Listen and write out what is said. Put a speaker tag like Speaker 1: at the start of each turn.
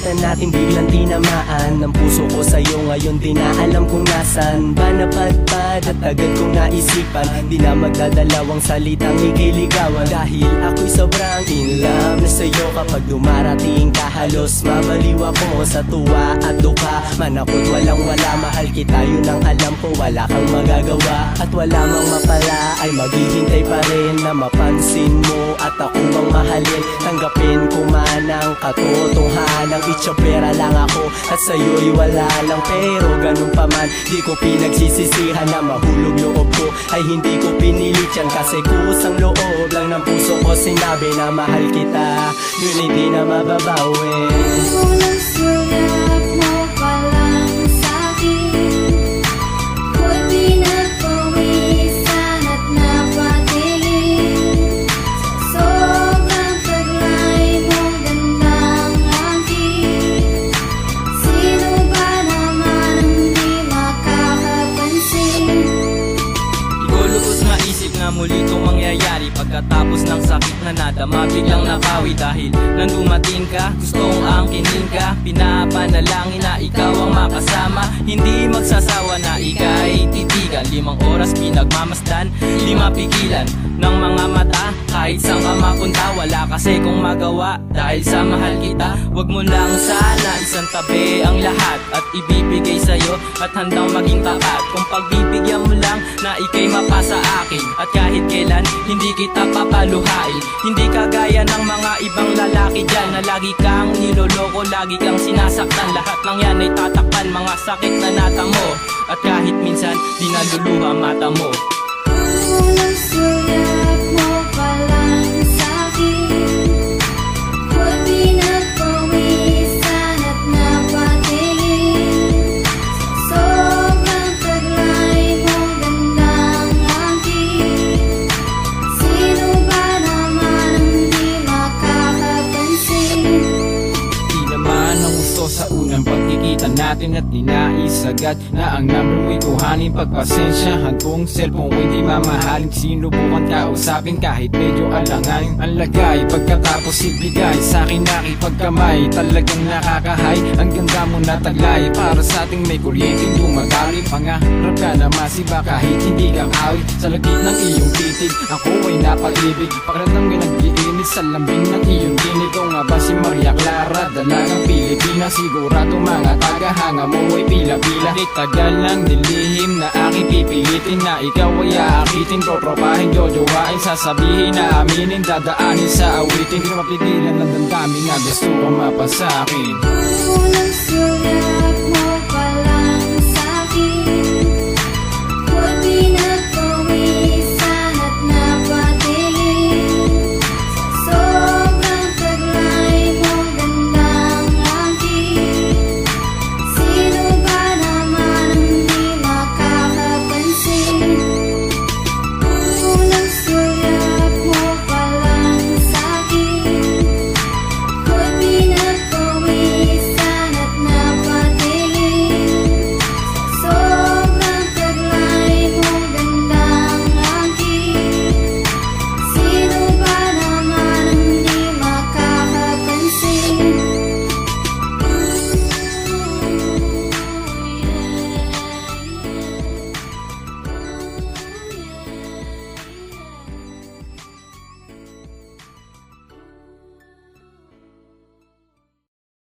Speaker 1: nakita natin biglang tinamaan ng puso ko sa'yo ngayon di na alam kung nasan ba napadpad at agad kong naisipan di na magdadalawang salitang ikiligawan dahil ako'y sobrang in love na sa'yo kapag dumarating ka halos mabaliw ako sa tuwa at duka man ako't walang wala mahal kita yun ang alam ko wala kang magagawa at wala mang mapala ay maghihintay pa rin na mapansin mo at ako ang mahalin tanggapin ko man ang katotohanan itsapera lang ako at sa'yo'y wala lang pero ganun pa man di ko pinagsisisihan na mahulog loob ko ay hindi ko pinilit yan kasi kusang loob lang ng puso ko sinabi na mahal kita yun hindi na mababawi.
Speaker 2: Unang sulat mo pa lang sa'kin ko'y pinagpawisan at napatingin sa sobrang taglay mo gandang angkin sino ba naman ang di makakapansin.
Speaker 3: Di ko lubos maisip na muli itong mangyayari pagkatapos ng sakit na nadama biglang napawi dahil nang dumating ka gusto kong angkinin ka pinapanalangin na ikaw ang makasama hindi magsasawa na ika'y titigan 5 oras pinagmamasdan 5 pigilan ng mga mata kahit saan ka mapunta wala kasi kung magawa dahil sa mahal kita wag mo lang sana isang tabi ang lahat at ibibigay sa'yo at handang maging tapat kung pagbibigyan mo lang na ika'y mapasa akin at kahit kailan hindi kita papaluhain hindi kagaya ng mga ibang lalaki dyan na lagi kang niloloko lagi kang sinasaktan lahat ng yan ay tatakpan mga sakit na natamo at kahit minsan di naluluha mata mo.
Speaker 2: Unang sulat mo pa lang sa'kin ko'y pinagpawisan at napatingin sa sobrang taglay mo gandang angkin sino ba naman ang di makakapansin.
Speaker 4: Di naman ang gusto sa unang pagkikita natin at ninaisagad na ang number mo'y kuhanin pagpasensyahan kung cellphone ko'y di mamahalin sinubukan kausapin kahit medyo alanganin ang lagay pagkatapos ibigay sa'kin nakipagkamay talagang nakakahay ang ganda mo na taglay para sa ating may kuryenteng dumadali pangarap ka na masiba kahit hindi kang awit sa lagit ng iyong titig ako ay napag-ibig pakiramdam ko'y nag-iinit sa lambing ng iyong dinig ikaw nga ba si Maria Clara dalagang Pilipina sigurado mga tagahanga mo ay pila-pila di tagal ng nilihim na aking pipilitin na ikaw ay aakitin propropahin jojowain sasabihin na aminin dadaanin sa awitin di na mapigilan ng damdamin na gusto ka mapasakin.
Speaker 2: Unang sulat